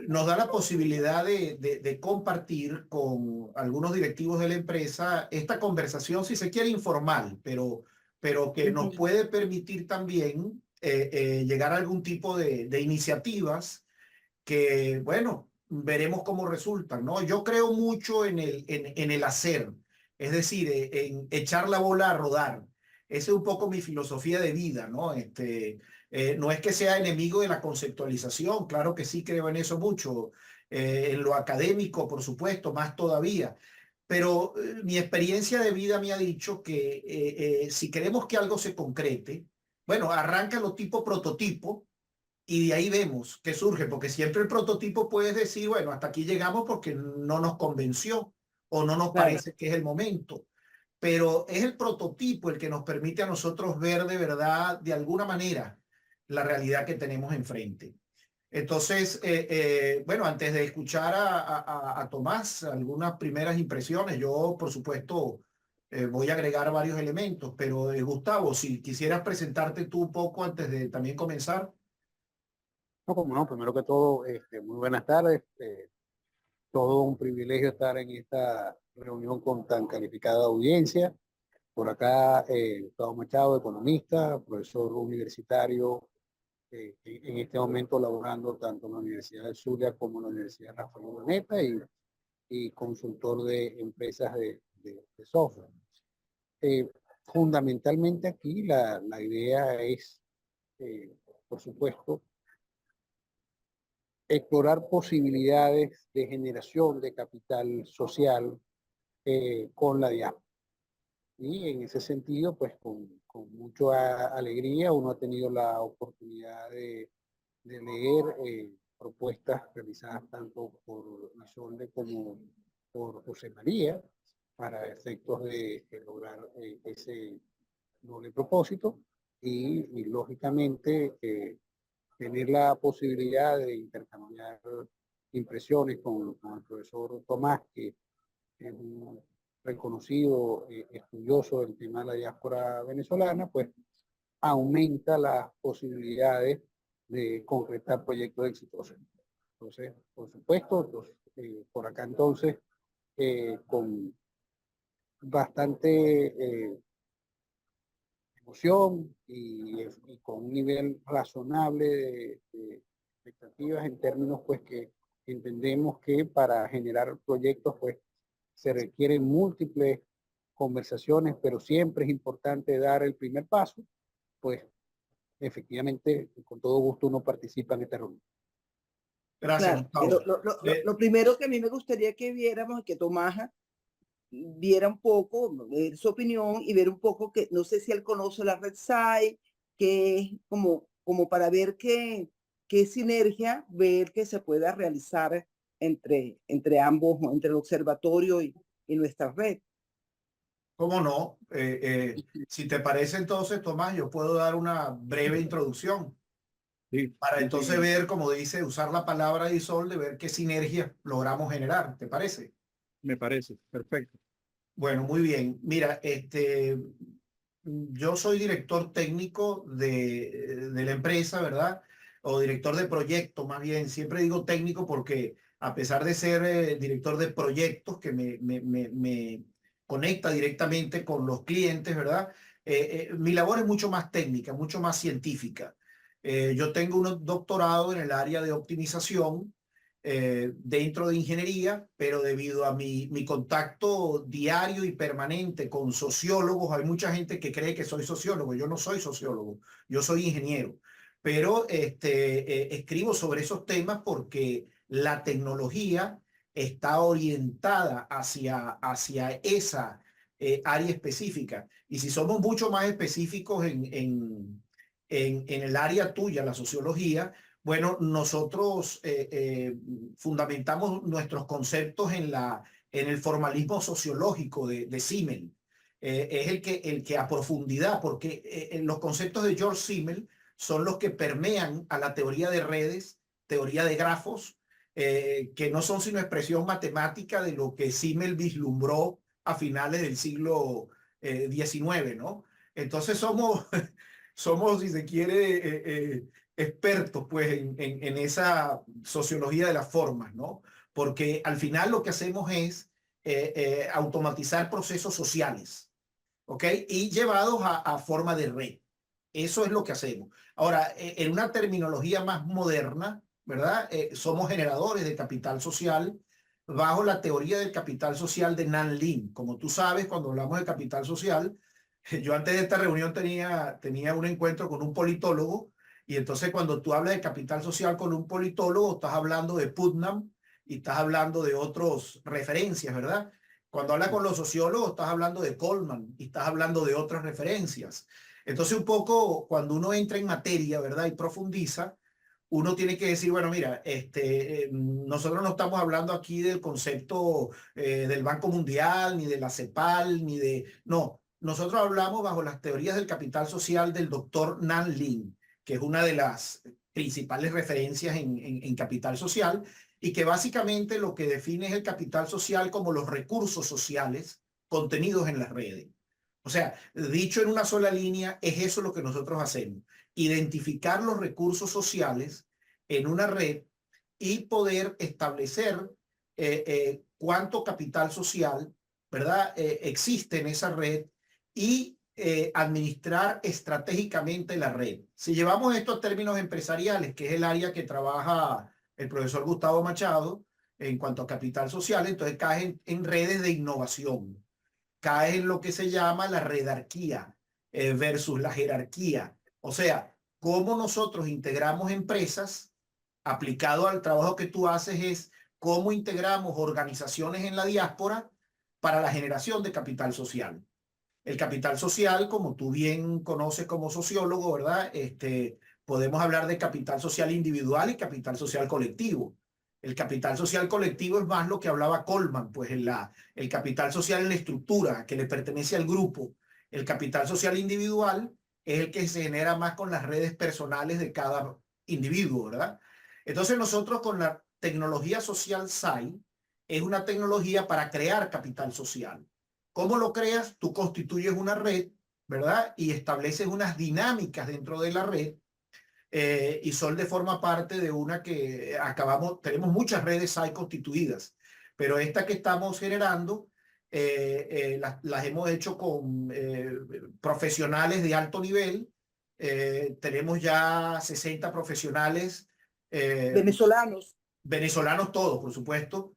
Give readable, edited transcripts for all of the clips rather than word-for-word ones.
nos da la posibilidad de compartir con algunos directivos de la empresa esta conversación, si se quiere, informal, pero que nos puede permitir también llegar a algún tipo de iniciativas que, bueno, veremos cómo resultan, ¿no? Yo creo mucho en el hacer, es decir, en echar la bola a rodar. Esa es un poco mi filosofía de vida, ¿no? No es que sea enemigo de la conceptualización, claro que sí creo en eso mucho, en lo académico, por supuesto, más todavía. Pero mi experiencia de vida me ha dicho que si queremos que algo se concrete, bueno, arranca lo tipo prototipo y de ahí vemos qué surge, porque siempre el prototipo puedes decir, bueno, hasta aquí llegamos porque no nos convenció o no nos Claro. parece que es el momento. Pero es el prototipo el que nos permite a nosotros ver de verdad, de alguna manera, la realidad que tenemos enfrente. Entonces, bueno, antes de escuchar a Tomás, algunas primeras impresiones, yo, por supuesto, voy a agregar varios elementos, pero Gustavo, si quisieras presentarte tú un poco antes de también comenzar. No, como no, primero que todo, muy buenas tardes. Todo un privilegio estar en esta reunión con tan calificada audiencia. Por acá, Gustavo Machado, economista, profesor universitario, en este momento laborando tanto en la Universidad de Zulia como en la Universidad Rafael Urdaneta y consultor de empresas de software. Fundamentalmente aquí la idea es, por supuesto, explorar posibilidades de generación de capital social con la diáspora. Y en ese sentido, pues con mucha alegría uno ha tenido la oportunidad de leer propuestas realizadas tanto por Isolde como por José María para efectos de lograr ese doble propósito y lógicamente tener la posibilidad de intercambiar impresiones con el profesor Tomás, que es un reconocido estudioso del tema de la diáspora venezolana, pues aumenta las posibilidades de concretar proyectos exitosos. Entonces, por supuesto, por acá entonces, con bastante emoción y con un nivel razonable de expectativas en términos pues que entendemos que para generar proyectos pues se requieren múltiples conversaciones, pero siempre es importante dar el primer paso, pues efectivamente con todo gusto uno participa en esta reunión. Gracias, Claro, Gustavo. lo primero que a mí me gustaría que viéramos, que Tomás viera un poco, su opinión y ver un poco que, no sé si él conoce la red SAI, que es como para ver qué sinergia, ver que se pueda realizar entre ambos, entre el observatorio y nuestra red. ¿Cómo no? Si te parece entonces, Tomás, yo puedo dar una breve introducción Sí, para sí, entonces ver, como dice, usar la palabra de Isol, de ver qué sinergia logramos generar. ¿Te parece? me parece, perfecto. Bueno, muy bien. Mira, yo soy director técnico de la empresa, ¿verdad? O director de proyecto, más bien. Siempre digo técnico porque a pesar de ser director de proyectos, que me conecta directamente con los clientes, ¿verdad? Mi labor es mucho más técnica, mucho más científica. Yo tengo un doctorado en el área de optimización dentro de ingeniería, pero debido a mi contacto diario y permanente con sociólogos, hay mucha gente que cree que soy sociólogo. Yo no soy sociólogo, yo soy ingeniero, pero escribo sobre esos temas porque la tecnología está orientada hacia esa área específica. Y si somos mucho más específicos en el área tuya, la sociología, bueno, nosotros fundamentamos nuestros conceptos en el formalismo sociológico de Simmel. Es el que a profundidad, porque los conceptos de George Simmel son los que permean a la teoría de redes, teoría de grafos, que no son sino expresión matemática de lo que Simmel vislumbró a finales del siglo XIX, ¿no? Entonces somos, si se quiere, expertos pues en esa sociología de las formas, ¿no? Porque al final lo que hacemos es automatizar procesos sociales, ¿ok? Y llevados a forma de red. Eso es lo que hacemos. Ahora, en una terminología más moderna, ¿verdad? Somos generadores de capital social bajo la teoría del capital social de Nan Lin. Como tú sabes, cuando hablamos de capital social, yo antes de esta reunión tenía un encuentro con un politólogo y entonces cuando tú hablas de capital social con un politólogo, estás hablando de Putnam y estás hablando de otras referencias, ¿verdad? Cuando hablas con los sociólogos, estás hablando de Coleman y estás hablando de otras referencias. Entonces, un poco cuando uno entra en materia, ¿verdad? Y profundiza, uno tiene que decir, bueno, mira, nosotros no estamos hablando aquí del concepto del Banco Mundial, ni de la CEPAL, ni de... No, nosotros hablamos bajo las teorías del capital social del doctor Nan Lin, que es una de las principales referencias en capital social, y que básicamente lo que define es el capital social como los recursos sociales contenidos en las redes. O sea, dicho en una sola línea, es eso lo que nosotros hacemos. Identificar los recursos sociales en una red y poder establecer cuánto capital social, ¿verdad? Existe en esa red y administrar estratégicamente la red. Si llevamos esto a términos empresariales, que es el área que trabaja el profesor Gustavo Machado en cuanto a capital social, entonces cae en redes de innovación, cae en lo que se llama la redarquía versus la jerarquía. O sea, cómo nosotros integramos empresas, aplicado al trabajo que tú haces, es cómo integramos organizaciones en la diáspora para la generación de capital social. El capital social, como tú bien conoces como sociólogo, ¿verdad? Podemos hablar de capital social individual y capital social colectivo. El capital social colectivo es más lo que hablaba Coleman, pues el capital social en la estructura que le pertenece al grupo. El capital social individual es el que se genera más con las redes personales de cada individuo, ¿verdad? Entonces nosotros con la tecnología social SAI es una tecnología para crear capital social. ¿Cómo lo creas? Tú constituyes una red, ¿verdad? Y estableces unas dinámicas dentro de la red y Solde forma parte de una que tenemos muchas redes SAI constituidas, pero esta que estamos generando las hemos hecho con profesionales de alto nivel. Tenemos ya 60 profesionales. Venezolanos. Venezolanos todos, por supuesto.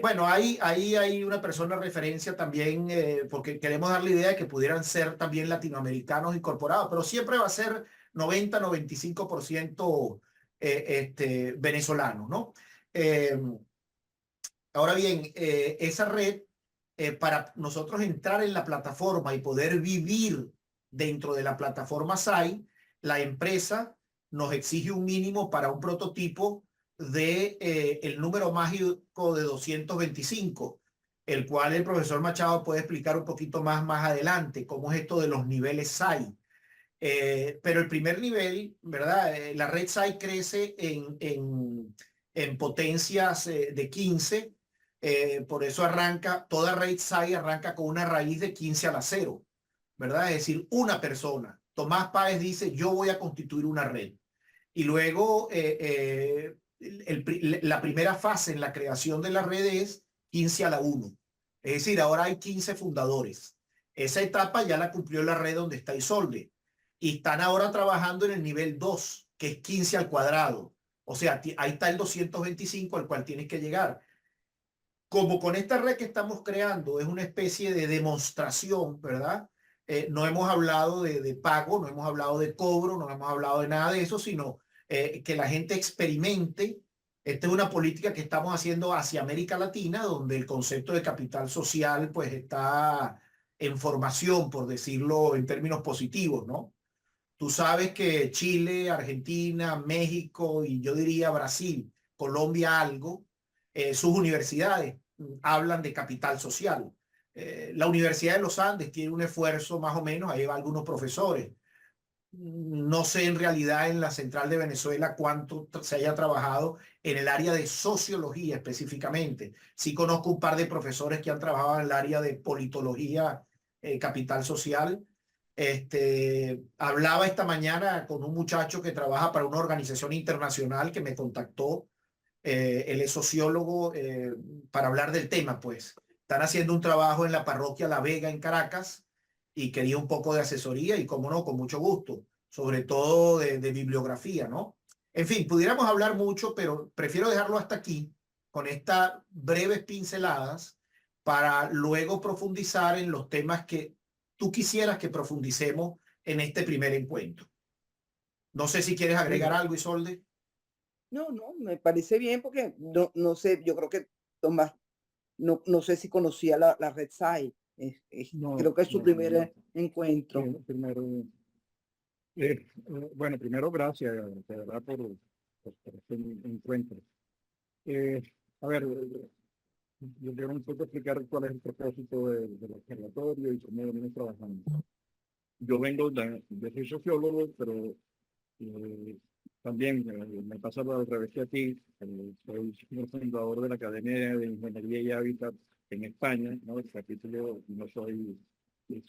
Bueno, ahí hay una persona de referencia también, porque queremos dar la idea de que pudieran ser también latinoamericanos incorporados, pero siempre va a ser 90-95% venezolanos, ¿no? Ahora bien, esa red, para nosotros entrar en la plataforma y poder vivir dentro de la plataforma SAI, la empresa nos exige un mínimo para un prototipo de el número mágico de 225, el cual el profesor Machado puede explicar un poquito más adelante, cómo es esto de los niveles SAI. Pero el primer nivel, ¿verdad? La red SAI crece en potencias de 15, por eso toda red SAI arranca con una raíz de 15 a la 0, ¿verdad? Es decir, una persona. Tomás Páez dice, yo voy a constituir una red. Y luego la primera fase en la creación de la red es 15 a la 1. Es decir, ahora hay 15 fundadores. Esa etapa ya la cumplió la red donde está Isolde. Y están ahora trabajando en el nivel 2, que es 15 al cuadrado. O sea, ahí está el 225 al cual tienes que llegar. Como con esta red que estamos creando es una especie de demostración, ¿verdad? No hemos hablado de pago, no hemos hablado de cobro, no hemos hablado de nada de eso, sino que la gente experimente. Esta es una política que estamos haciendo hacia América Latina, donde el concepto de capital social pues está en formación, por decirlo en términos positivos, ¿no? Tú sabes que Chile, Argentina, México y yo diría Brasil, Colombia algo, sus universidades hablan de capital social. La Universidad de los Andes tiene un esfuerzo más o menos, ahí va algunos profesores. No sé en realidad en la Central de Venezuela cuánto se haya trabajado en el área de sociología específicamente. Sí conozco un par de profesores que han trabajado en el área de politología, capital social, Hablaba esta mañana con un muchacho que trabaja para una organización internacional que me contactó. Él es sociólogo, para hablar del tema, pues. Están haciendo un trabajo en la parroquia La Vega en Caracas y quería un poco de asesoría y, cómo no, con mucho gusto, sobre todo de bibliografía, ¿no? En fin, pudiéramos hablar mucho, pero prefiero dejarlo hasta aquí, con estas breves pinceladas, para luego profundizar en los temas que tú quisieras que profundicemos en este primer encuentro. No sé si quieres agregar algo, Isolde. No, no, me parece bien porque no sé, yo creo que Tomás, no sé si conocía la Red Side. No, Creo que es su no, primer no. encuentro. Primero, bueno, primero gracias, de verdad, por este encuentro. A ver, yo quiero un poco explicar cuál es el propósito del observatorio y cómo venimos trabajando. Yo soy sociólogo, pero también me pasa al revés que a ti. Soy el fundador de la Academia de Ingeniería y Hábitat en España, ¿no? El capítulo, no soy el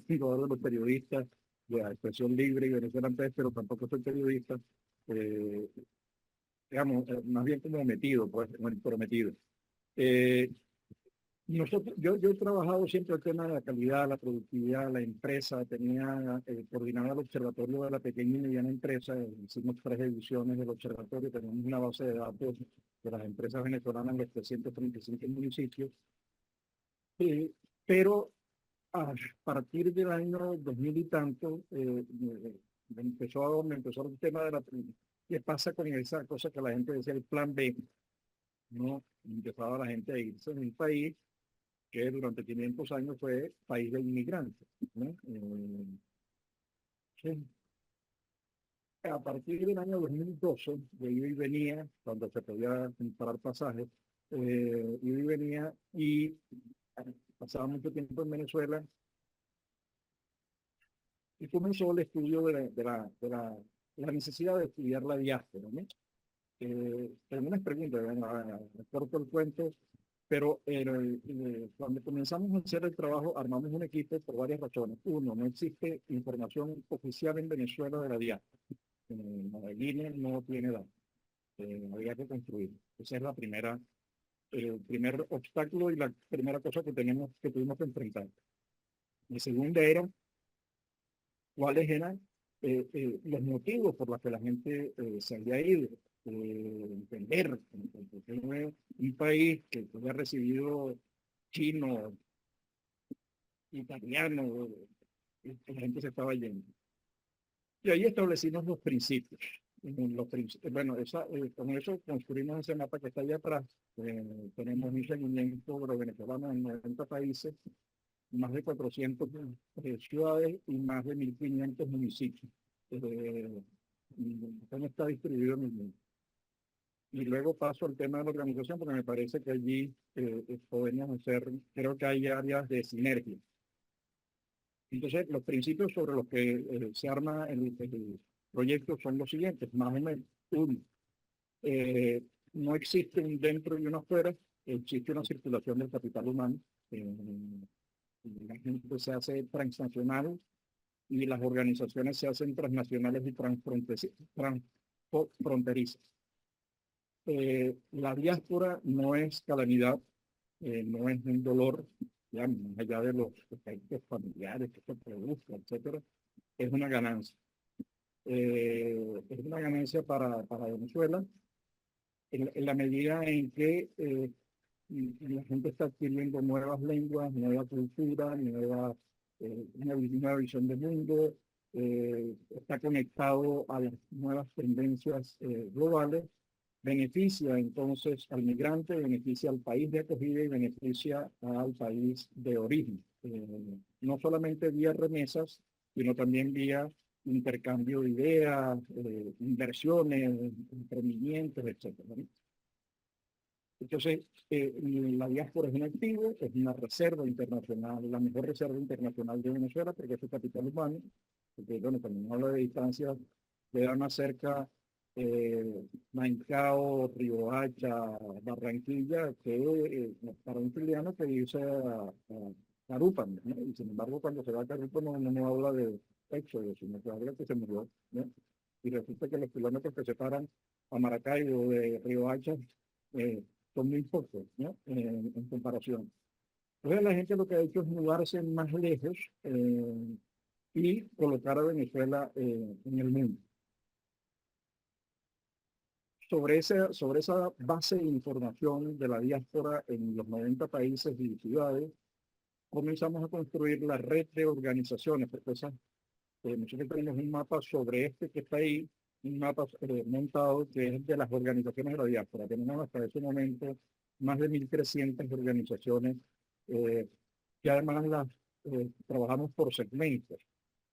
fundador de los periodistas de la Expresión Libre y Venezuela Press, pero tampoco soy periodista, eh, digamos, más bien como metido, pues, bueno, prometido. Yo he trabajado siempre el tema de la calidad, la productividad, la empresa. Tenía coordinado el observatorio de la pequeña y mediana empresa. Hicimos 3 ediciones del observatorio. Tenemos una base de datos de las empresas venezolanas en los 335 municipios. Pero a partir del año 2000 y tanto, me empezó el tema de ¿qué pasa con esa cosa que la gente decía, el plan B? ¿No? Empezaba la gente a irse en un país que durante 500 años fue país de inmigrantes, ¿no? Sí. A partir del año 2012, yo iba y venía, cuando se podía comprar pasajes, iba y venía y pasaba mucho tiempo en Venezuela y comenzó el estudio la necesidad de estudiar la diáspora, ¿no? Tengo unas preguntas, bueno, corto el cuento, pero cuando comenzamos a hacer el trabajo, armamos un equipo por varias razones. Uno, no existe información oficial en Venezuela de la diáspora. Medellín no tiene datos. Había que construir. Esa es el primer obstáculo y la primera cosa que tuvimos que enfrentar. La segunda era cuáles eran los motivos por los que la gente se había ido. Entender que un país que había recibido chino, italiano, la gente se estaba yendo. Y ahí establecimos los principios. Bueno, con eso construimos ese mapa que está allá atrás. Tenemos un seguimiento de los venezolanos en 90 países, más de 400 ciudades y más de 1.500 municipios. ¿Cómo está distribuido en el mundo? Y luego paso al tema de la organización, porque me parece que allí podemos hacer, creo que hay áreas de sinergia. Entonces, los principios sobre los que se arma el proyecto son los siguientes, más o menos. Uno, no existe un dentro y uno afuera, existe una circulación del capital humano. La gente se hace transnacional y las organizaciones se hacen transnacionales y transfronterizas. La diáspora no es calamidad, no es un dolor, ya, más allá de los efectos familiares que se produzcan, etcétera, es una ganancia. Es una ganancia para Venezuela en la medida en que la gente está adquiriendo nuevas lenguas, nueva cultura, nueva visión del mundo, está conectado a las nuevas tendencias globales, beneficia entonces al migrante, beneficia al país de acogida y beneficia al país de origen. No solamente vía remesas, sino también vía intercambio de ideas, inversiones, emprendimientos, etcétera, ¿no? Entonces, la diáspora es un activo, es una reserva internacional, la mejor reserva internacional de Venezuela, porque es su capital humano, porque, bueno, cuando uno habla de distancia, le da más cerca Maicao, Riohacha, Barranquilla, que para un chileno que irse Carúpano, ¿no? Y sin embargo, cuando se va a Carúpano no habla de Éxodo, sino que habla que se murió, ¿no? Y resulta que los kilómetros que separan a Maracaibo de Riohacha son muy pocos, ¿no? En comparación. Entonces la gente lo que ha hecho es mudarse más lejos y colocar a Venezuela en el mundo. Sobre esa base de información de la diáspora en los 90 países y ciudades, comenzamos a construir la red de organizaciones. Nosotros tenemos un mapa sobre este que está ahí, un mapa montado que es de las organizaciones de la diáspora. Tenemos hasta ese momento más de 1.300 organizaciones que además las trabajamos por segmentos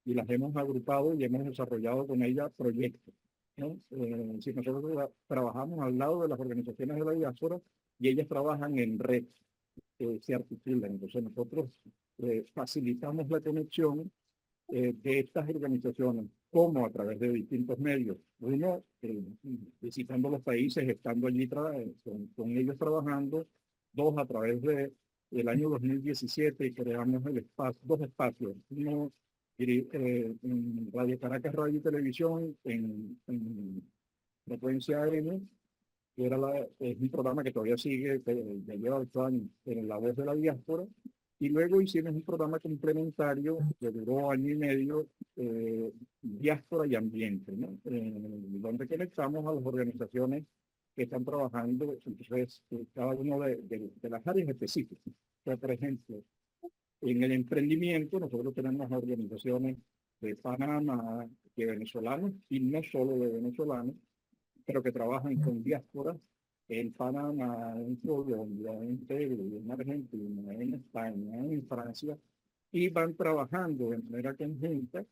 y las hemos agrupado y hemos desarrollado con ellas proyectos, ¿no? Si nosotros trabajamos al lado de las organizaciones de la diáspora y ellas trabajan en red, se articulan. Entonces nosotros facilitamos la conexión de estas organizaciones, como a través de distintos medios. Uno, visitando los países, estando allí con ellos trabajando. Dos, a través del año 2017 creamos dos espacios. Uno, en Radio Caracas, Radio y Televisión, en frecuencia AM, que es un programa que todavía sigue, ya lleva 8 años, en La Voz de la Diáspora. Y luego hicimos un programa complementario que duró 1 año y medio, Diáspora y Ambiente, ¿no? Donde conectamos a las organizaciones que están trabajando, entonces, cada una de las áreas específicas. O sea, por ejemplo, en el emprendimiento, nosotros tenemos organizaciones de Panamá, de venezolanos, y no solo de venezolanos, pero que trabajan con diásporas en Panamá, en Colombia, en Perú, en Argentina, en España, en Francia, y van trabajando de manera conjunta.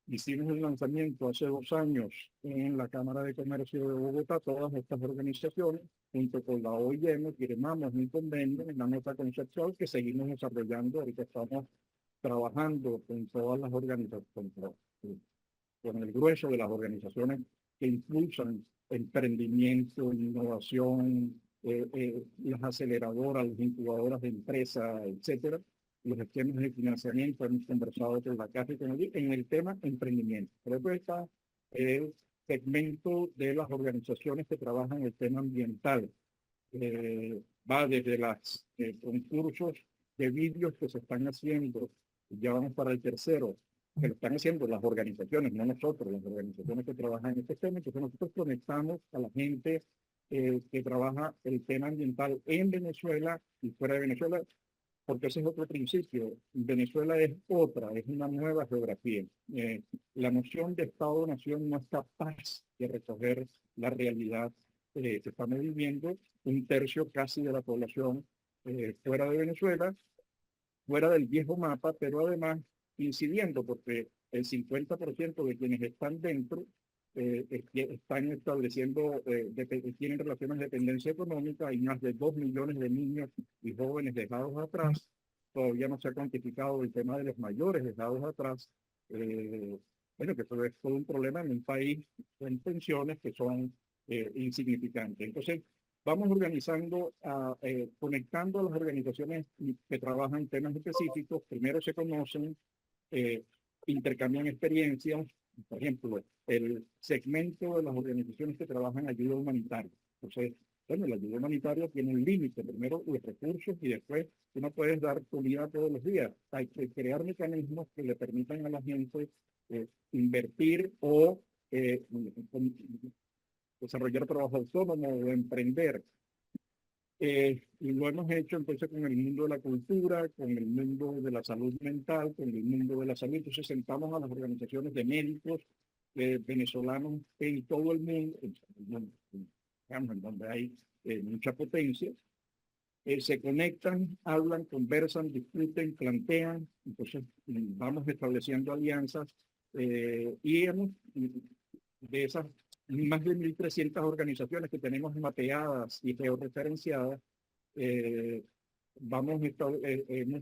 Hicimos el lanzamiento hace 2 años en la Cámara de Comercio de Bogotá, todas estas organizaciones, junto con la OIM, firmamos un convenio, una nota conceptual que seguimos desarrollando. Ahorita estamos trabajando con todas las organizaciones, con el grueso de las organizaciones que impulsan emprendimiento, innovación, las aceleradoras, las incubadoras de empresas, etcétera. Los esquemas de financiamiento hemos conversado con la Caja en el tema emprendimiento. Pero después está el segmento de las organizaciones que trabajan el tema ambiental. Va desde los concursos de vídeos que se están haciendo, ya vamos para el tercero, que lo están haciendo las organizaciones, no nosotros, las organizaciones que trabajan en este tema. Entonces nosotros conectamos a la gente que trabaja el tema ambiental en Venezuela y fuera de Venezuela, porque ese es otro principio. Venezuela es una nueva geografía. La noción de Estado-nación no es capaz de recoger la realidad que estamos viviendo. 1/3 casi de la población fuera de Venezuela, fuera del viejo mapa, pero además incidiendo, porque el 50% de quienes están dentro están estableciendo, tienen relaciones de dependencia económica. Hay más de 2 millones de niños y jóvenes dejados atrás. Todavía no se ha cuantificado el tema de los mayores dejados atrás. Bueno, que eso es todo un problema en un país con pensiones que son insignificantes. Entonces, vamos organizando, conectando a las organizaciones que trabajan en temas específicos. Primero se conocen, intercambian experiencias. Por ejemplo, el segmento de las organizaciones que trabajan ayuda humanitaria. Entonces, bueno, la ayuda humanitaria tiene un límite. Primero los recursos y después tú no puedes dar comida todos los días. Hay que crear mecanismos que le permitan a la gente invertir o desarrollar trabajo autónomo o emprender. Y lo hemos hecho entonces con el mundo de la cultura, con el mundo de la salud mental, con el mundo de la salud. Entonces sentamos a las organizaciones de médicos venezolanos en todo el mundo, en donde hay mucha potencia. Se conectan, hablan, conversan, discuten, plantean. Entonces vamos estableciendo alianzas y hemos, de esas más de 1.300 organizaciones que tenemos mapeadas y georreferenciadas, hemos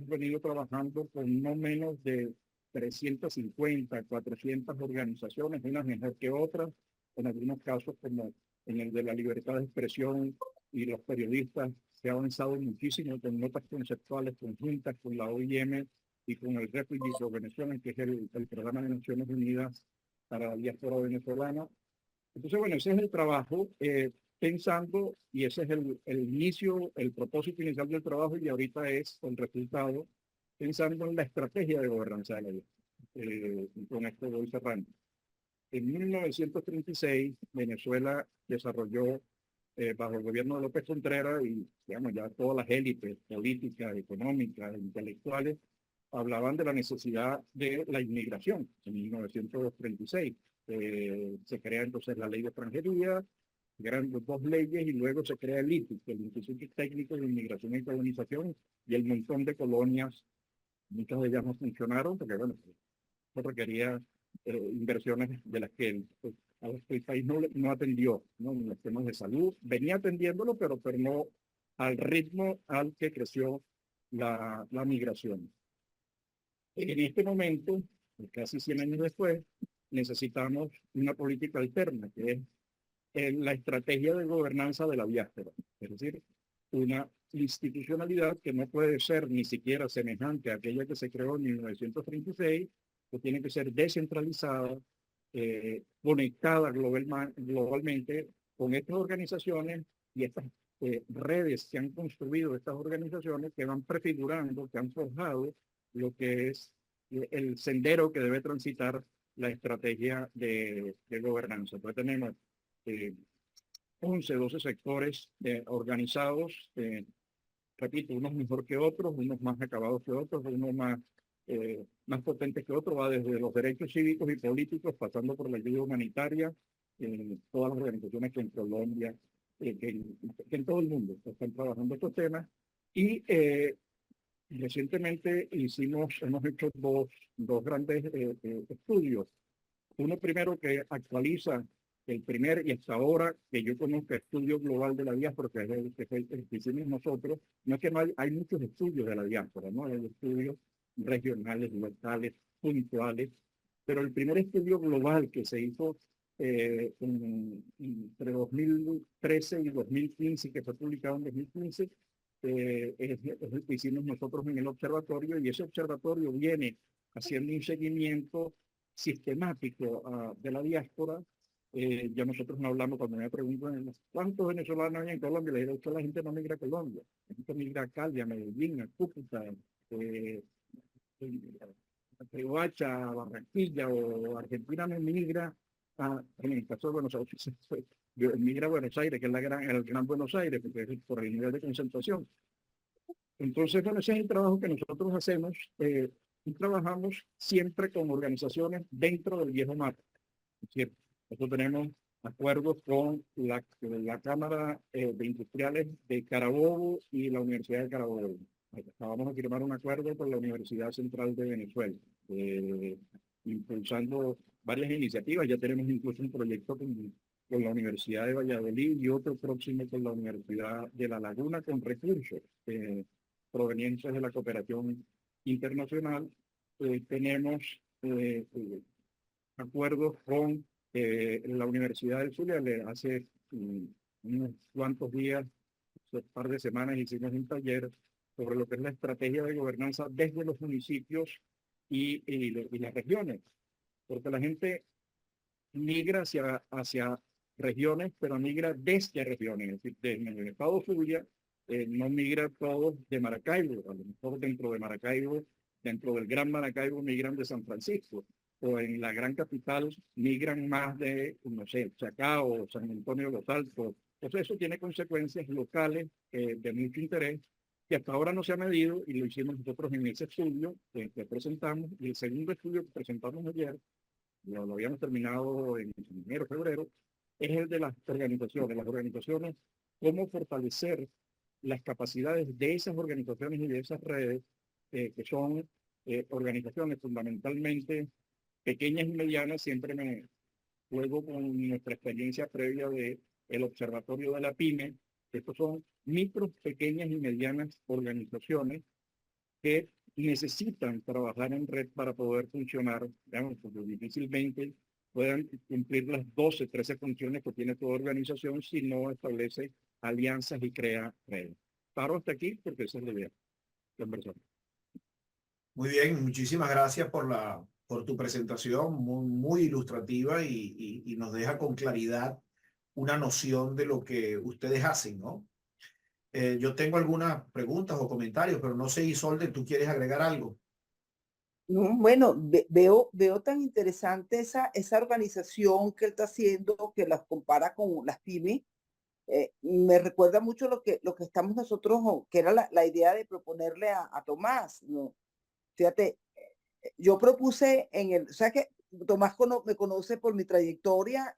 venido trabajando con no menos de 350, 400 organizaciones, unas mejor que otras, en algunos casos como en el de la libertad de expresión y los periodistas se ha avanzado muchísimo con notas conceptuales conjuntas con la OIM y con el Refugees Organization, que es el programa de Naciones Unidas para la diáspora venezolana. Entonces, bueno, ese es el trabajo, pensando, y ese es el inicio, el propósito inicial del trabajo, y ahorita es el resultado, pensando en la estrategia de gobernanza de la vida. Con esto voy cerrando. En 1936, Venezuela desarrolló, bajo el gobierno de López Contreras, y digamos ya todas las élites políticas, económicas, intelectuales, hablaban de la necesidad de la inmigración en 1936. Se crea entonces la ley de extranjería, eran dos leyes, y luego se crea el ITI, el Instituto Técnico de Inmigración y Colonización, y el montón de colonias. Muchas de ellas no funcionaron porque, bueno, eso requería inversiones de las que el país no atendió, ¿no? En los temas de salud. Venía atendiéndolo, pero no al ritmo al que creció la migración. En este momento, casi 100 años después, necesitamos una política alterna, que es la estrategia de gobernanza de la diáspora. Es decir, una institucionalidad que no puede ser ni siquiera semejante a aquella que se creó en 1936, que tiene que ser descentralizada, conectada globalmente con estas organizaciones y estas redes que han construido estas organizaciones, que van prefigurando, que han forjado lo que es el sendero que debe transitar la estrategia de gobernanza. Entonces tenemos 11, 12 sectores organizados, repito, unos mejor que otros, unos más acabados que otros, unos más potentes que otros, va desde los derechos cívicos y políticos, pasando por la ayuda humanitaria, todas las organizaciones que en Colombia, que en todo el mundo están trabajando estos temas. Y recientemente hemos hecho dos grandes estudios. Uno primero que actualiza el primer, y hasta ahora que yo conozco, estudio global de la diáspora, que es el que hicimos nosotros. No es que no hay muchos estudios de la diáspora, ¿no? Hay estudios regionales, locales, puntuales, pero el primer estudio global que se hizo entre 2013 y 2015, que fue publicado en 2015, es el que hicimos nosotros en el observatorio, y ese observatorio viene haciendo un seguimiento sistemático de la diáspora. Ya nosotros no hablamos, cuando me preguntan cuántos venezolanos hay en Colombia, le digo que la gente no migra a Colombia, la gente migra a Cali, a Medellín, a Cúcuta, a Riohacha, a Barranquilla, o Argentina no migra en el caso de Buenos Aires, migra a Buenos Aires, que es el gran Buenos Aires, porque es por el nivel de concentración. Entonces, bueno, ese es el trabajo que nosotros hacemos, y trabajamos siempre con organizaciones dentro del viejo mapa. Es decir, nosotros tenemos acuerdos con la Cámara de Industriales de Carabobo y la Universidad de Carabobo. Acabamos de firmar un acuerdo con la Universidad Central de Venezuela, impulsando varias iniciativas. Ya tenemos incluso un proyecto con la Universidad de Valladolid, y otro próximo con la Universidad de La Laguna, con recursos provenientes de la cooperación internacional. Tenemos acuerdos con la Universidad del Zulia. Hace unos cuantos días, un par de semanas, hicimos un taller sobre lo que es la estrategia de gobernanza desde los municipios y las regiones, porque la gente migra hacia regiones, pero migra desde regiones. Es decir, en el estado Zulia no migra todos de Maracaibo, a lo mejor dentro de Maracaibo, dentro del Gran Maracaibo migran de San Francisco, o en la gran capital migran más de, no sé, Chacao, San Antonio de los Altos. Entonces eso tiene consecuencias locales de mucho interés, que hasta ahora no se ha medido, y lo hicimos nosotros en ese estudio que presentamos. Y el segundo estudio que presentamos ayer, lo habíamos terminado en enero, febrero, es el de las organizaciones. Las organizaciones, cómo fortalecer las capacidades de esas organizaciones y de esas redes, que son organizaciones fundamentalmente pequeñas y medianas. Siempre me juego con nuestra experiencia previa de el Observatorio de la PYME. Estos son micro, pequeñas y medianas organizaciones que necesitan trabajar en red para poder funcionar, digamos, porque difícilmente puedan cumplir las 12, 13 funciones que tiene toda organización si no establece alianzas y crea redes. Paro hasta aquí porque esa es la idea. Conversar. Muy bien, muchísimas gracias por tu presentación, muy ilustrativa y nos deja con claridad una noción de lo que ustedes hacen, ¿no? Yo tengo algunas preguntas o comentarios, pero no sé, Isolde, ¿tú quieres agregar algo? No, bueno, veo tan interesante esa organización que él está haciendo, que las compara con las pymes. Me recuerda mucho lo que estamos nosotros, que era la idea de proponerle a Tomás, ¿no? Fíjate, yo propuse o sea que Tomás me conoce por mi trayectoria,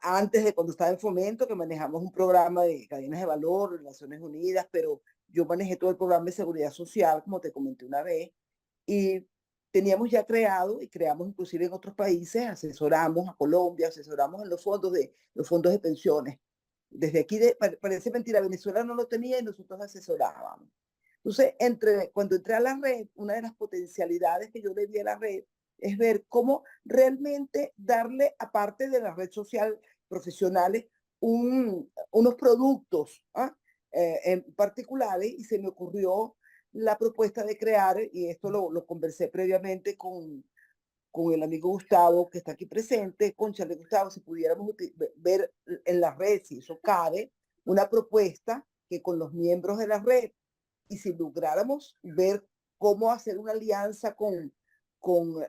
antes de cuando estaba en Fomento, que manejamos un programa de cadenas de valor, Naciones Unidas, pero yo manejé todo el programa de seguridad social, como te comenté una vez, y teníamos ya creado y creamos inclusive en otros países, asesoramos a Colombia, asesoramos en los fondos de pensiones. Desde aquí, parece mentira, Venezuela no lo tenía y nosotros asesorábamos. Entonces, cuando entré a la red, una de las potencialidades que yo le di a la red es ver cómo realmente darle, aparte de la red social profesionales, unos productos en particulares, y se me ocurrió la propuesta de crear, y esto lo conversé previamente con el amigo Gustavo, que está aquí presente, con Charlie Gustavo, si pudiéramos ver en la red, si eso cabe, una propuesta que con los miembros de la red, y si lográramos ver cómo hacer una alianza con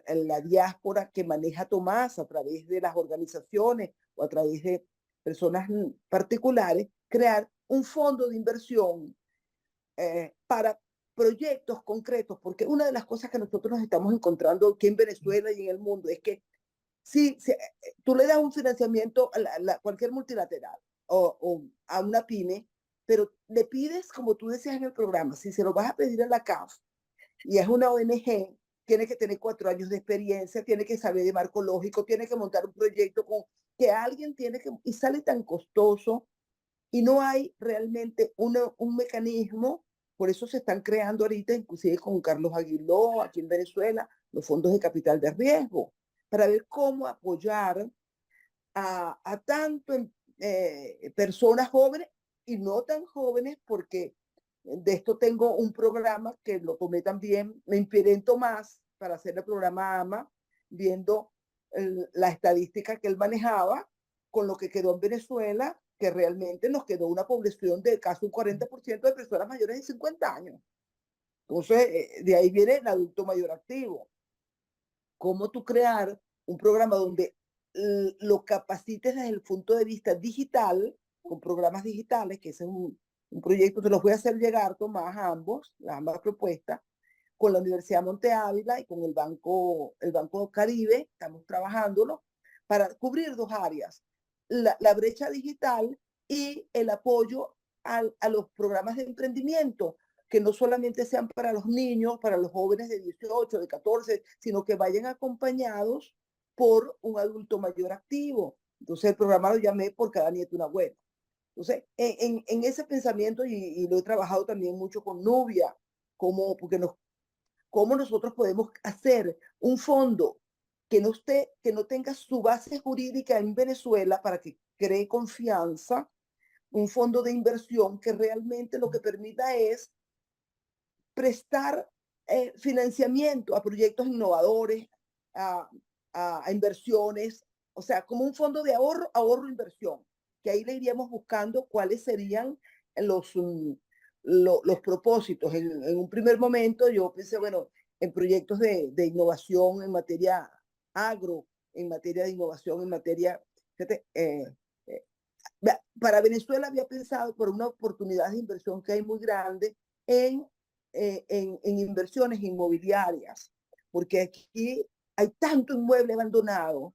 la diáspora que maneja Tomás a través de las organizaciones o a través de personas particulares, crear un fondo de inversión para proyectos concretos, porque una de las cosas que nosotros nos estamos encontrando aquí en Venezuela y en el mundo es que si tú le das un financiamiento a cualquier multilateral o a una pyme, pero le pides, como tú decías en el programa, si se lo vas a pedir a la CAF y es una ONG, tiene que tener 4 años de experiencia, tiene que saber de marco lógico, tiene que montar un proyecto que alguien tiene que, y sale tan costoso, y no hay realmente un mecanismo. Por eso se están creando ahorita, inclusive con Carlos Aguiló, aquí en Venezuela, los fondos de capital de riesgo, para ver cómo apoyar a tanto personas jóvenes y no tan jóvenes, porque de esto tengo un programa que lo tomé también, me inspiré en Tomás para hacer el programa AMA, viendo la estadística que él manejaba con lo que quedó en Venezuela, que realmente nos quedó una población de casi un 40% de personas mayores de 50 años. Entonces, de ahí viene el adulto mayor activo. ¿Cómo tú crear un programa donde lo capacites desde el punto de vista digital, con programas digitales, que ese es un proyecto que los voy a hacer llegar, Tomás, a ambas propuestas, con la Universidad Monte Ávila y con el Banco Caribe, estamos trabajándolo, para cubrir 2 áreas, la brecha digital y el apoyo a los programas de emprendimiento, que no solamente sean para los niños, para los jóvenes de 18, de 14, sino que vayan acompañados por un adulto mayor activo. Entonces el programa lo llamé Por cada nieto una abuela. Entonces, en ese pensamiento, y lo he trabajado también mucho con Nubia, porque cómo nosotros podemos hacer un fondo que no tenga su base jurídica en Venezuela para que cree confianza, un fondo de inversión que realmente lo que permita es prestar financiamiento a proyectos innovadores, a, a inversiones, o sea, como un fondo de ahorro, inversión, que ahí le iríamos buscando cuáles serían los propósitos. En un primer momento yo pensé, bueno, en proyectos de innovación en materia agro, en materia de innovación, en materia, fíjate, para Venezuela había pensado por una oportunidad de inversión que hay muy grande en inversiones inmobiliarias, porque aquí hay tanto inmueble abandonado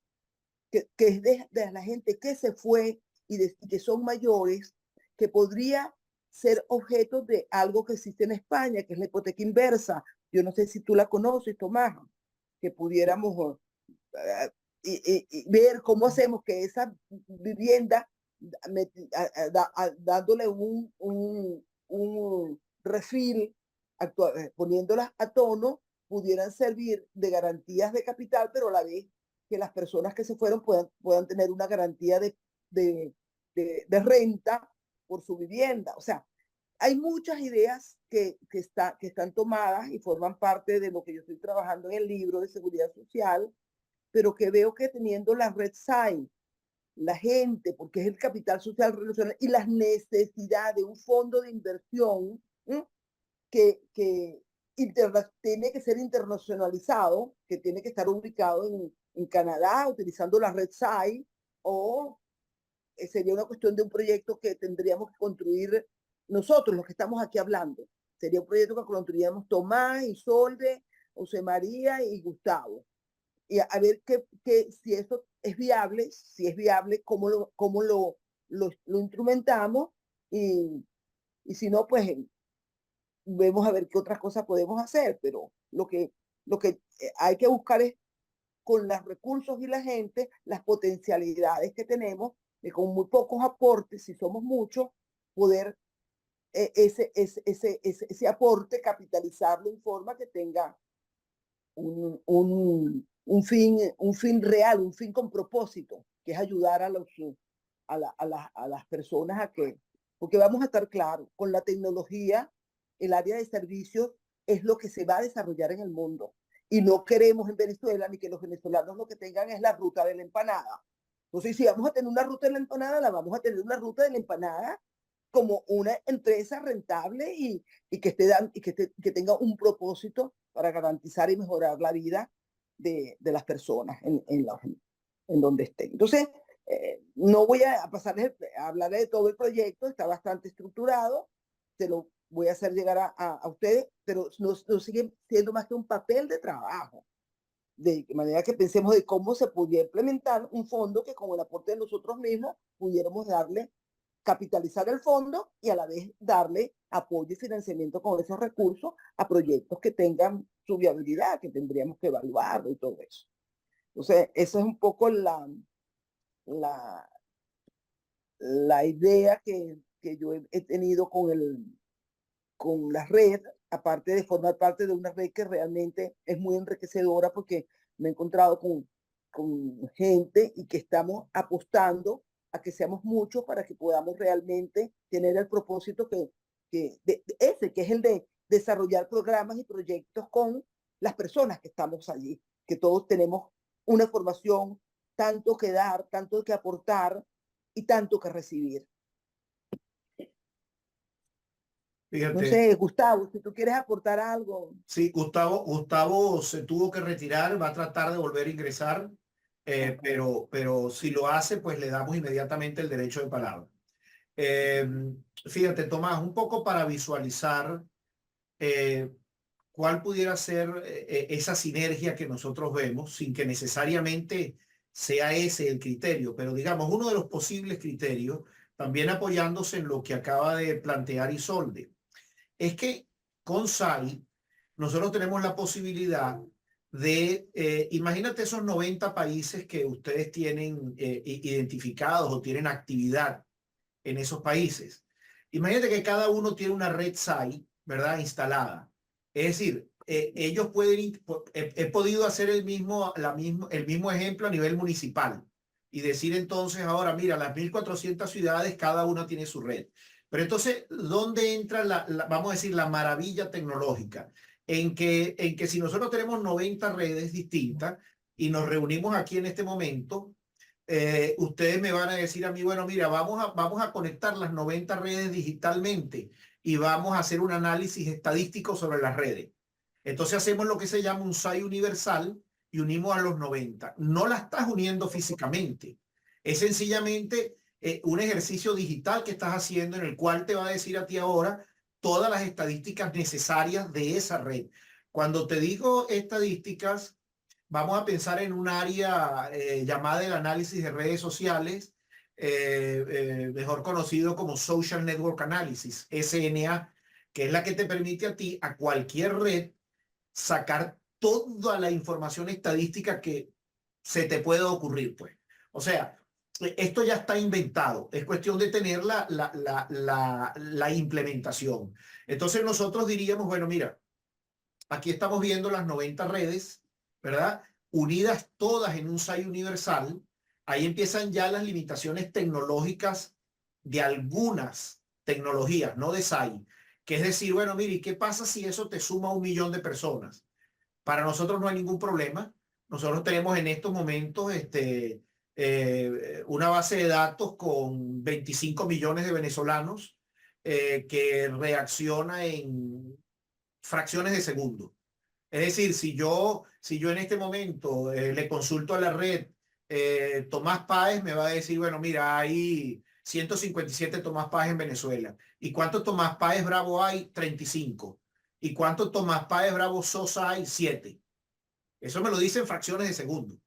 que es de la gente que se fue y que son mayores, que podría ser objeto de algo que existe en España, que es la hipoteca inversa. Yo no sé si tú la conoces, Tomás, que pudiéramos y ver cómo hacemos que esa vivienda, dándole un refil, poniéndolas a tono, pudieran servir de garantías de capital, pero a la vez que las personas que se fueron puedan tener una garantía de renta por su vivienda. O sea, hay muchas ideas que están tomadas y forman parte de lo que yo estoy trabajando en el libro de seguridad social, pero que veo que teniendo la red SAI, la gente, porque es el capital social relacional, y las necesidades de un fondo de inversión que tiene que ser internacionalizado, que tiene que estar ubicado en Canadá, utilizando la red SAI, o sería una cuestión de un proyecto que tendríamos que construir nosotros, los que estamos aquí hablando. Sería un proyecto que construiríamos Tomás, Isolde, José María y Gustavo. Y a ver si eso es viable, si es viable, cómo lo instrumentamos, y si no, pues vemos a ver qué otras cosas podemos hacer, pero lo que hay que buscar es, con los recursos y la gente, las potencialidades que tenemos, de con muy pocos aportes, si somos muchos, poder ese aporte capitalizarlo en forma que tenga un fin real, un fin con propósito, que es ayudar a las personas a que, porque vamos a estar claros, con la tecnología, el área de servicios es lo que se va a desarrollar en el mundo. Y no queremos en Venezuela ni que los venezolanos lo que tengan es la ruta de la empanada. Entonces, si vamos a tener una ruta de la empanada, la vamos a tener una ruta de la empanada como una empresa rentable y que tenga un propósito para garantizar y mejorar la vida de las personas en donde estén. Entonces, no voy a pasarles a hablar de todo el proyecto, está bastante estructurado, se lo voy a hacer llegar a ustedes, pero no sigue siendo más que un papel de trabajo, de manera que pensemos de cómo se pudiera implementar un fondo que con el aporte de nosotros mismos pudiéramos capitalizar el fondo y a la vez darle apoyo y financiamiento con esos recursos a proyectos que tengan su viabilidad, que tendríamos que evaluarlo y todo eso. Entonces, esa es un poco la idea que yo he tenido con la red, aparte de formar parte de una red que realmente es muy enriquecedora, porque me he encontrado con gente y que estamos apostando a que seamos muchos para que podamos realmente tener el propósito que es el de desarrollar programas y proyectos con las personas que estamos allí, que todos tenemos una formación, tanto que dar, tanto que aportar y tanto que recibir. Fíjate. No sé, Gustavo, si tú quieres aportar algo. Sí, Gustavo se tuvo que retirar, va a tratar de volver a ingresar, pero si lo hace, pues le damos inmediatamente el derecho de palabra. Fíjate, Tomás, un poco para visualizar cuál pudiera ser esa sinergia que nosotros vemos, sin que necesariamente sea ese el criterio, pero digamos, uno de los posibles criterios, también apoyándose en lo que acaba de plantear Isolde, es que con SAI nosotros tenemos la posibilidad de, imagínate esos 90 países que ustedes tienen identificados o tienen actividad en esos países. Imagínate que cada uno tiene una red SAI, ¿verdad? Instalada. Es decir, ellos pueden, he podido hacer el mismo ejemplo a nivel municipal y decir entonces ahora, mira, las 1.400 ciudades, cada una tiene su red. Pero entonces, ¿dónde entra vamos a decir, la maravilla tecnológica? En que si nosotros tenemos 90 redes distintas y nos reunimos aquí en este momento, ustedes me van a decir a mí, bueno, mira, vamos a conectar las 90 redes digitalmente y vamos a hacer un análisis estadístico sobre las redes. Entonces hacemos lo que se llama un SAI universal y unimos a los 90. No la estás uniendo físicamente. Es sencillamente un ejercicio digital que estás haciendo en el cual te va a decir a ti ahora todas las estadísticas necesarias de esa red. Cuando te digo estadísticas, vamos a pensar en un área llamada el análisis de redes sociales, mejor conocido como Social Network Analysis, SNA, que es la que te permite a ti, a cualquier red, sacar toda la información estadística que se te pueda ocurrir, pues. O sea, esto ya está inventado, es cuestión de tener la implementación. Entonces nosotros diríamos, bueno, mira, aquí estamos viendo las 90 redes, ¿verdad? Unidas todas en un SAI universal. Ahí empiezan ya las limitaciones tecnológicas de algunas tecnologías, no de SAI, que es decir, bueno, mire, ¿y qué pasa si eso te suma 1 millón de personas? Para nosotros no hay ningún problema. Nosotros tenemos en estos momentos una base de datos con 25 millones de venezolanos que reacciona en fracciones de segundo. Es decir, si yo en este momento le consulto a la red Tomás Páez, me va a decir, bueno, mira, hay 157 Tomás Páez en Venezuela. ¿Y cuántos Tomás Páez Bravo hay? 35. ¿Y cuántos Tomás Páez Bravo Sosa hay? 7. Eso me lo dice en fracciones de segundo.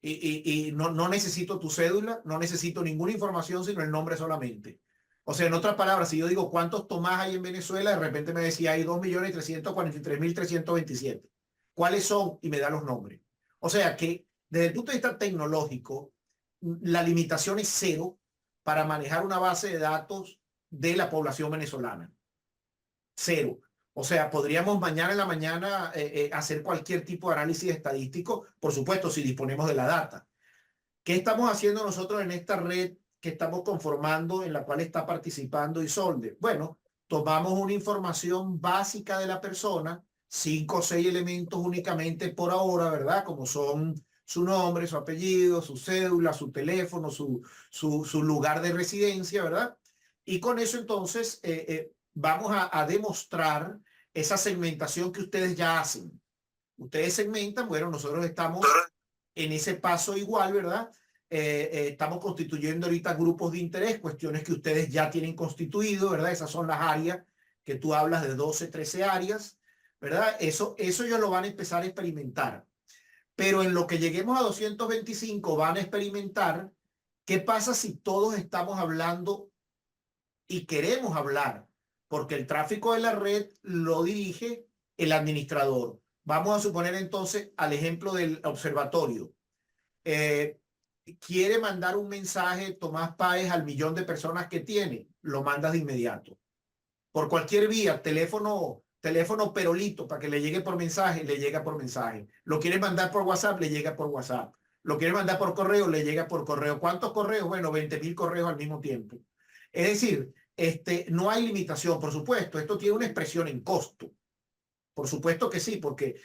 Y no necesito tu cédula, no necesito ninguna información, sino el nombre solamente. O sea, en otras palabras, si yo digo cuántos Tomás hay en Venezuela, de repente me decía hay 2.343.327. ¿Cuáles son? Y me da los nombres. O sea que desde el punto de vista tecnológico, la limitación es 0 para manejar una base de datos de la población venezolana. 0. O sea, podríamos mañana en la mañana hacer cualquier tipo de análisis estadístico, por supuesto, si disponemos de la data. ¿Qué estamos haciendo nosotros en esta red que estamos conformando, en la cual está participando Isolde? Bueno, tomamos una información básica de la persona, 5 o 6 elementos únicamente por ahora, ¿verdad? Como son su nombre, su apellido, su cédula, su teléfono, su lugar de residencia, ¿verdad? Y con eso entonces vamos a demostrar esa segmentación que ustedes ya hacen. Ustedes segmentan, bueno, nosotros estamos en ese paso igual, ¿verdad? Estamos constituyendo ahorita grupos de interés, cuestiones que ustedes ya tienen constituido, ¿verdad? Esas son las áreas que tú hablas de 12, 13 áreas, ¿verdad? Eso ellos lo van a empezar a experimentar. Pero en lo que lleguemos a 225 van a experimentar qué pasa si todos estamos hablando y queremos hablar, porque el tráfico de la red lo dirige el administrador. Vamos a suponer entonces al ejemplo del observatorio. Quiere mandar un mensaje Tomás Páez al 1 millón de personas que tiene, lo mandas de inmediato. Por cualquier vía, teléfono perolito, para que le llegue por mensaje, le llega por mensaje. Lo quiere mandar por WhatsApp, le llega por WhatsApp. Lo quiere mandar por correo, le llega por correo. ¿Cuántos correos? Bueno, 20.000 correos al mismo tiempo. Es decir, no hay limitación, por supuesto. Esto tiene una expresión en costo. Por supuesto que sí, porque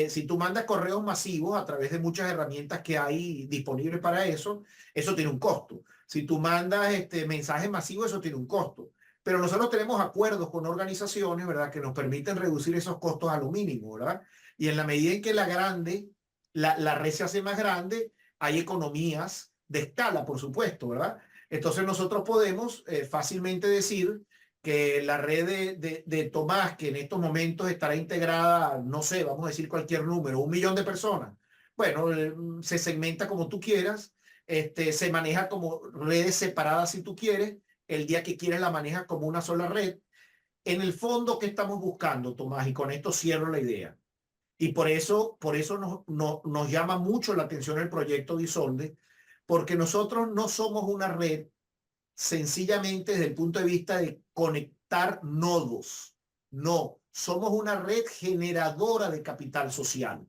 si tú mandas correos masivos a través de muchas herramientas que hay disponibles para eso, eso tiene un costo. Si tú mandas mensajes masivos, eso tiene un costo. Pero nosotros tenemos acuerdos con organizaciones, ¿verdad?, que nos permiten reducir esos costos a lo mínimo, ¿verdad? Y en la medida en que la red se hace más grande, hay economías de escala, por supuesto, ¿verdad? Entonces nosotros podemos fácilmente decir que la red de Tomás, que en estos momentos estará integrada, no sé, vamos a decir cualquier número, 1 millón de personas. Bueno, se segmenta como tú quieras, se maneja como redes separadas si tú quieres, el día que quieres la manejas como una sola red. En el fondo, ¿qué estamos buscando, Tomás? Y con esto cierro la idea. Y por eso nos llama mucho la atención el proyecto de Isolde, porque nosotros no somos una red sencillamente desde el punto de vista de conectar nodos. No, somos una red generadora de capital social.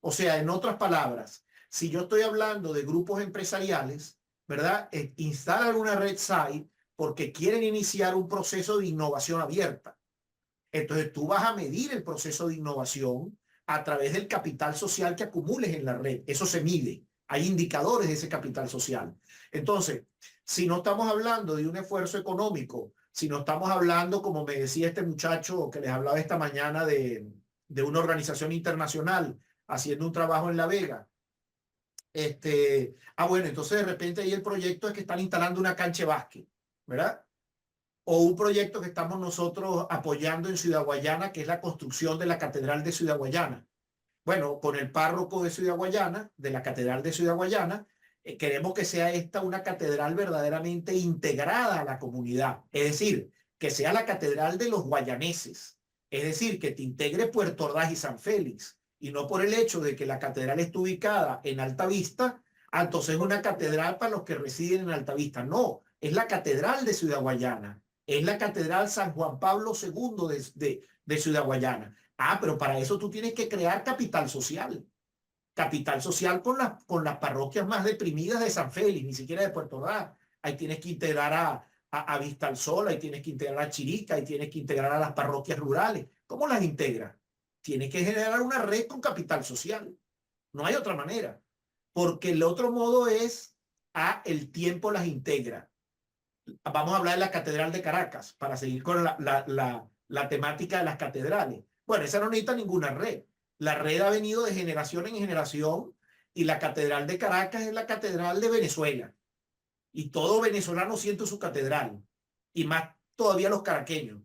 O sea, en otras palabras, si yo estoy hablando de grupos empresariales, ¿verdad? Instalan una red site porque quieren iniciar un proceso de innovación abierta. Entonces tú vas a medir el proceso de innovación a través del capital social que acumules en la red. Eso se mide. Hay indicadores de ese capital social. Entonces, si no estamos hablando de un esfuerzo económico, si no estamos hablando, como me decía este muchacho que les hablaba esta mañana de una organización internacional haciendo un trabajo en La Vega, bueno, entonces de repente ahí el proyecto es que están instalando una cancha de básquet, ¿verdad? O un proyecto que estamos nosotros apoyando en Ciudad Guayana, que es la construcción de la Catedral de Ciudad Guayana. Bueno, con el párroco de Ciudad Guayana, de la Catedral de Ciudad Guayana, queremos que sea esta una catedral verdaderamente integrada a la comunidad. Es decir, que sea la catedral de los guayaneses. Es decir, que te integre Puerto Ordaz y San Félix. Y no por el hecho de que la catedral esté ubicada en Altavista, entonces es una catedral para los que residen en Altavista. No, es la catedral de Ciudad Guayana. Es la catedral San Juan Pablo II de Ciudad Guayana. Pero para eso tú tienes que crear capital social. Capital social con las parroquias más deprimidas de San Félix, ni siquiera de Puerto Ordaz. Ahí tienes que integrar a Vista al Sol, ahí tienes que integrar a Chirica, ahí tienes que integrar a las parroquias rurales. ¿Cómo las integras? Tienes que generar una red con capital social. No hay otra manera. Porque el otro modo es el tiempo las integra. Vamos a hablar de la Catedral de Caracas para seguir con la temática de las catedrales. Bueno, esa no necesita ninguna red. La red ha venido de generación en generación y la Catedral de Caracas es la Catedral de Venezuela. Y todo venezolano siente su catedral. Y más todavía los caraqueños.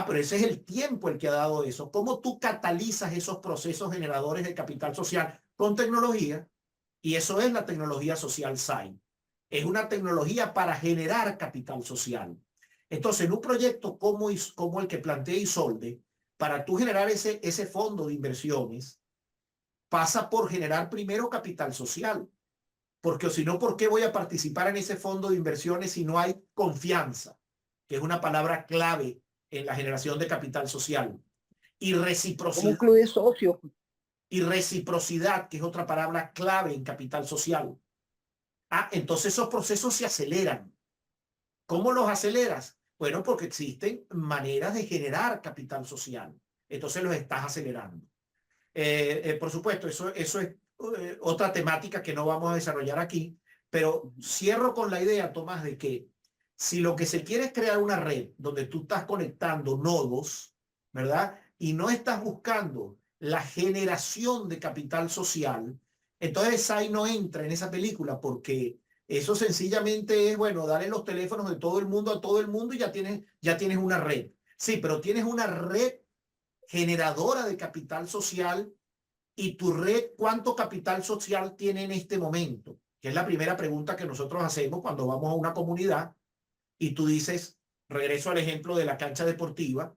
Pero ese es el tiempo el que ha dado eso. ¿Cómo tú catalizas esos procesos generadores de capital social con tecnología? Y eso es la tecnología social SAI. Es una tecnología para generar capital social. Entonces, en un proyecto como el que plantea Isolde, para tú generar ese fondo de inversiones, pasa por generar primero capital social. Porque si no, ¿por qué voy a participar en ese fondo de inversiones si no hay confianza? Que es una palabra clave en la generación de capital social. Y Como reciprocidad. un club de socios. Y reciprocidad, que es otra palabra clave en capital social. Entonces esos procesos se aceleran. ¿Cómo los aceleras? Bueno, porque existen maneras de generar capital social. Entonces los estás acelerando. Por supuesto, eso es otra temática que no vamos a desarrollar aquí, pero cierro con la idea, Tomás, de que si lo que se quiere es crear una red donde tú estás conectando nodos, ¿verdad? Y no estás buscando la generación de capital social, entonces SAI no entra en esa película porque eso sencillamente es, bueno, darle los teléfonos de todo el mundo a todo el mundo y ya tienes una red. Sí, pero tienes una red generadora de capital social y tu red, ¿cuánto capital social tiene en este momento? Que es la primera pregunta que nosotros hacemos cuando vamos a una comunidad y tú dices, regreso al ejemplo de la cancha deportiva,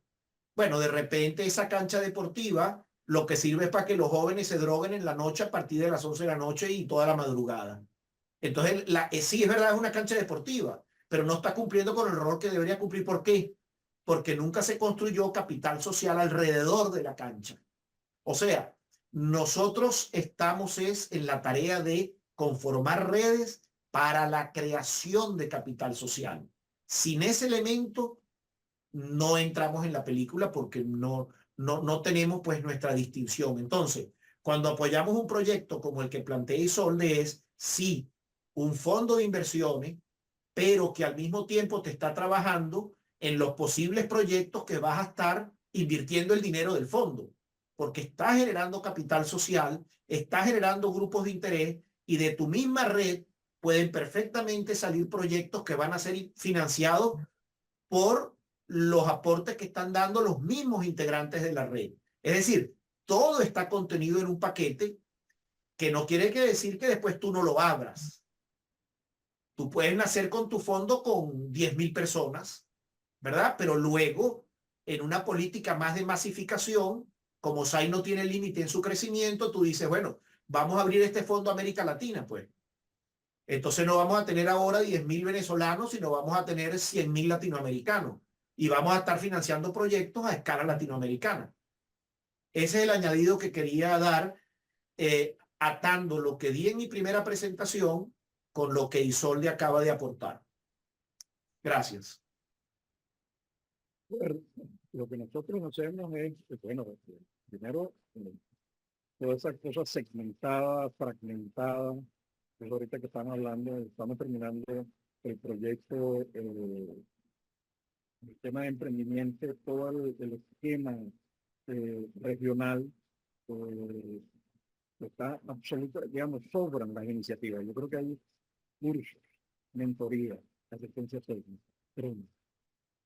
bueno, de repente esa cancha deportiva lo que sirve es para que los jóvenes se droguen en la noche a partir de las 11 de la noche y toda la madrugada. Entonces, sí, es verdad, es una cancha deportiva, pero no está cumpliendo con el rol que debería cumplir. ¿Por qué? Porque nunca se construyó capital social alrededor de la cancha. O sea, nosotros estamos en la tarea de conformar redes para la creación de capital social. Sin ese elemento, no entramos en la película porque no tenemos pues nuestra distinción. Entonces, cuando apoyamos un proyecto como el que plantea Isolde es, sí, un fondo de inversiones, pero que al mismo tiempo te está trabajando en los posibles proyectos que vas a estar invirtiendo el dinero del fondo, porque está generando capital social, está generando grupos de interés y de tu misma red pueden perfectamente salir proyectos que van a ser financiados por los aportes que están dando los mismos integrantes de la red. Es decir, todo está contenido en un paquete que no quiere decir que después tú no lo abras. Tú puedes nacer con tu fondo con 10.000 personas, ¿verdad? Pero luego, en una política más de masificación, como SAI no tiene límite en su crecimiento, tú dices, bueno, vamos a abrir este fondo a América Latina, pues. Entonces no vamos a tener ahora 10.000 venezolanos, sino vamos a tener 100.000 latinoamericanos. Y vamos a estar financiando proyectos a escala latinoamericana. Ese es el añadido que quería dar, atando lo que di en mi primera presentación con lo que Isolde acaba de aportar. Gracias. Lo que nosotros hacemos es, bueno, primero, todas esas cosas segmentadas, fragmentadas, es ahorita que estamos hablando, estamos terminando el proyecto, el tema de emprendimiento, todo el esquema regional, está absoluto, digamos, sobran las iniciativas. Yo creo que hay cursos, mentoría, asistencia técnica, pero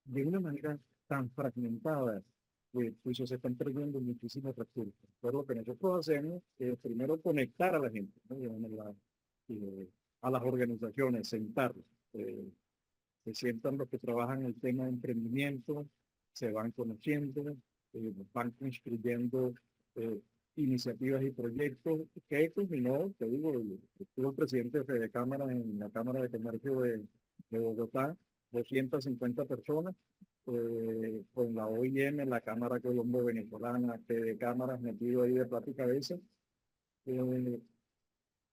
de una manera tan fragmentada, pues se están perdiendo muchísimos recursos. Por lo que nosotros hacemos es primero conectar a la gente, ¿no? A las organizaciones, sentarlos. Se sientan los que trabajan el tema de emprendimiento, se van conociendo, van construyendo iniciativas y proyectos que culminó, te digo, estuvo el presidente de Fede Cámara en la Cámara de Comercio de Bogotá, 250 personas, con la OIM, la Cámara Colombo-Venezolana, Fede Cámaras metido ahí de plata y cabeza,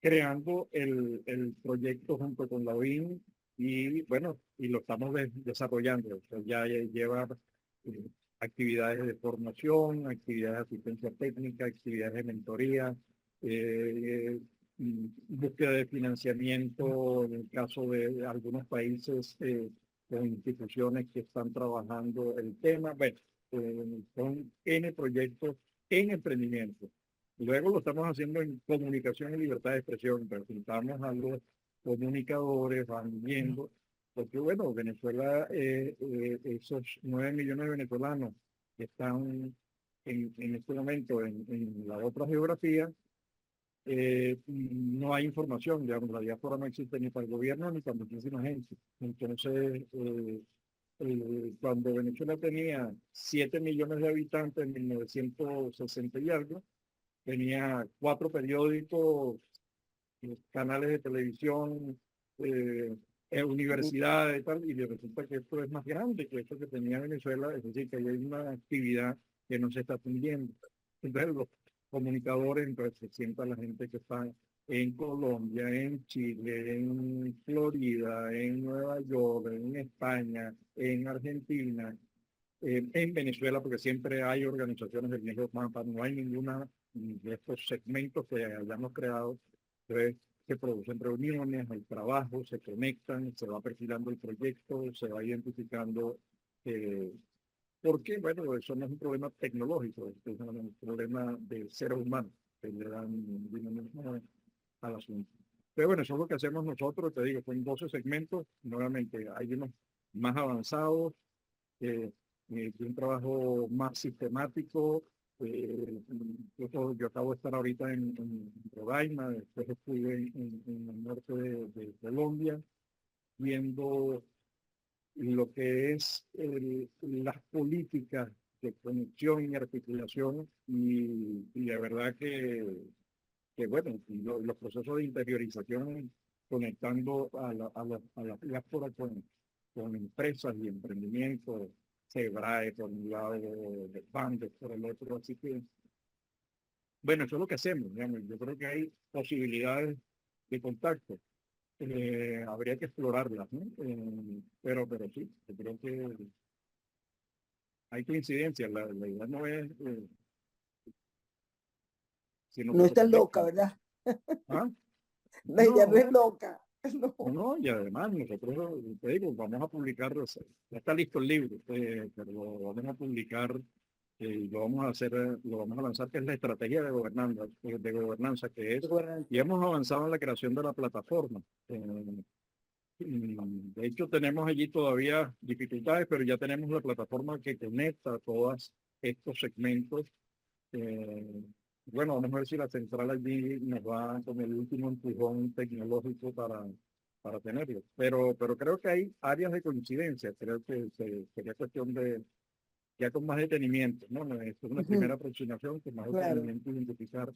creando el proyecto junto con la OIM y bueno, y lo estamos desarrollando. O sea, ya lleva actividades de formación, actividades de asistencia técnica, actividades de mentoría, búsqueda de financiamiento en el caso de algunos países con instituciones que están trabajando el tema. Bueno, son N proyectos en emprendimiento. Luego lo estamos haciendo en comunicación y libertad de expresión. Presentamos a los comunicadores, van viendo, porque bueno, Venezuela, esos 9 millones de venezolanos que están en este momento en la otra geografía, no hay información, digamos, la diáspora no existe ni para el gobierno ni para muchísima gente. Entonces, cuando Venezuela tenía 7 millones de habitantes en 1960 y algo, tenía 4 periódicos, canales de televisión, universidades y tal, y resulta que esto es más grande que eso que tenía Venezuela, es decir, que hay una actividad que no se está atendiendo. Entonces, los comunicadores, entonces se sienta la gente que está en Colombia, en Chile, en Florida, en Nueva York, en España, en Argentina, en Venezuela, porque siempre hay organizaciones del mismo mapa, no hay ninguna de estos segmentos que hayamos creado. Entonces, se producen reuniones, hay trabajo, se conectan, se va perfilando el proyecto, se va identificando, porque, bueno, eso no es un problema tecnológico, es un problema de seres humanos que le dan dinamismo al asunto. Pero bueno, eso es lo que hacemos nosotros, te digo, son 12 segmentos, nuevamente hay unos más avanzados, de un trabajo más sistemático. Yo acabo de estar ahorita en Roraima, después estuve en el norte de Colombia, viendo lo que es las políticas de conexión y articulación y de verdad que bueno, los procesos de interiorización conectando a la diáspora con empresas y emprendimientos, Sebrae por un lado, de Bandes por el otro, así que bueno, eso es lo que hacemos, digamos. Yo creo que hay posibilidades de contacto. Habría que explorarlas, ¿no? Pero sí, yo creo que hay coincidencias. La idea no es sino No que es se tan loca, conecten. ¿verdad? ¿Ah? La idea no No, es loca. No. no, y además nosotros, te digo, vamos a publicar, ya está listo el libro, pero lo vamos a publicar y lo vamos a hacer, lo vamos a lanzar, que es la estrategia de gobernanza que es, y hemos avanzado en la creación de la plataforma. De hecho, tenemos allí todavía dificultades, pero ya tenemos la plataforma que conecta todos estos segmentos. Bueno, vamos a ver si la central allí nos va con el último empujón tecnológico para tenerlo. Pero creo que hay áreas de coincidencia. Creo que sería cuestión de, ya con más detenimiento, ¿no? Esto es una primera aproximación, con más Claro. detenimiento, identificar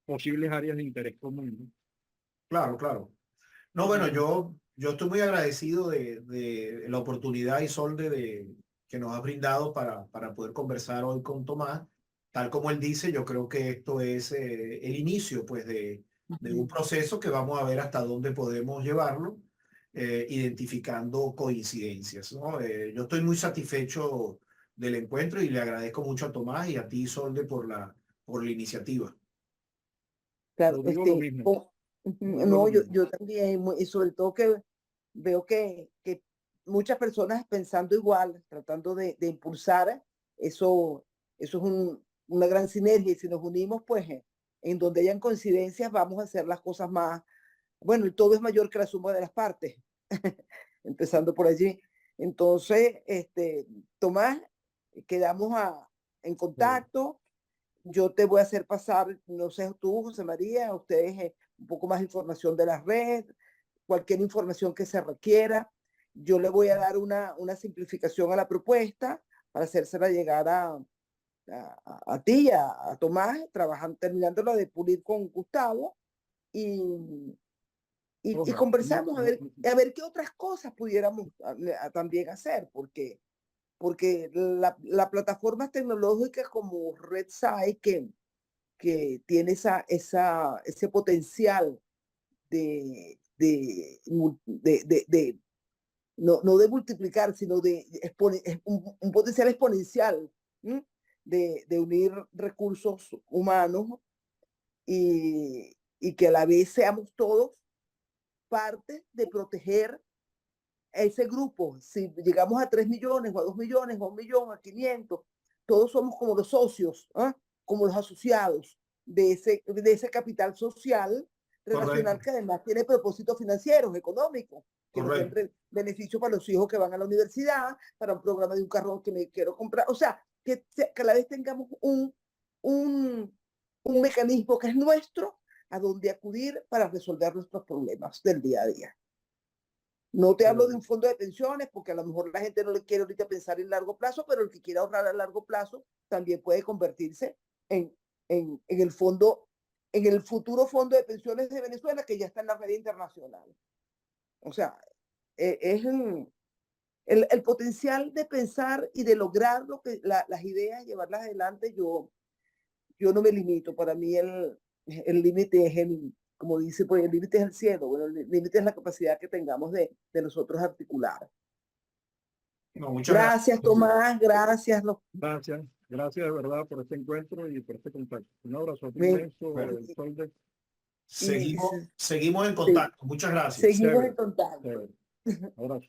posibles áreas de interés común, ¿no? Claro, claro. No, bueno, yo estoy muy agradecido de la oportunidad, Isolde, que nos ha brindado para poder conversar hoy con Tomás. Tal como él dice, yo creo que esto es el inicio, pues, de un proceso que vamos a ver hasta dónde podemos llevarlo, identificando coincidencias, ¿no? Yo estoy muy satisfecho del encuentro y le agradezco mucho a Tomás y a ti, Isolde, por la iniciativa. Claro, Yo digo lo mismo. Yo digo no, lo mismo. yo también, y sobre todo que veo que muchas personas pensando igual, tratando de impulsar, eso es una gran sinergia, y si nos unimos, pues en donde hayan coincidencias, vamos a hacer las cosas más, bueno, el todo es mayor que la suma de las partes, empezando por allí. Entonces, Tomás, quedamos en contacto. Yo te voy a hacer pasar, no sé, tú, José María, ustedes un poco más información de la red, cualquier información que se requiera. Yo le voy a dar una simplificación a la propuesta para hacérsela llegar a ti, a Tomás, trabajando, terminándola de pulir con Gustavo y Ojalá. conversamos a ver qué otras cosas pudiéramos también hacer, porque la plataforma tecnológica como RedSci que tiene ese potencial de no de multiplicar, sino de un potencial exponencial, ¿m? De unir recursos humanos y que a la vez seamos todos parte de proteger a ese grupo. Si llegamos a 3 millones o a 2 millones o a 1 millón, a 500, todos somos como los socios, ¿eh? Como los asociados de ese capital social relacional. Correcto. Que además tiene propósitos financieros, económicos, que nos Correcto. den beneficios para los hijos que van a la universidad, para un programa de un carro que me quiero comprar. O sea, que a la vez tengamos un mecanismo que es nuestro a donde acudir para resolver nuestros problemas del día a día. No te hablo de un fondo de pensiones porque a lo mejor la gente no le quiere ahorita pensar en largo plazo, pero el que quiera ahorrar a largo plazo también puede convertirse en el fondo, en el futuro fondo de pensiones de Venezuela, que ya está en la red internacional. O sea, es el potencial de pensar y de lograr lo que las ideas, llevarlas adelante. Yo no me limito. Para mí el límite es como dice, pues el límite es el cielo. Bueno, el límite es la capacidad que tengamos de nosotros articular. No, muchas gracias. Gracias, Tomás, gracias. Gracias, gracias de verdad por este encuentro y por este contacto. Un abrazo Bien. inmenso, Solde. Seguimos en contacto. Muchas gracias. Seguimos Chévere, en contacto. chévere. Abrazo.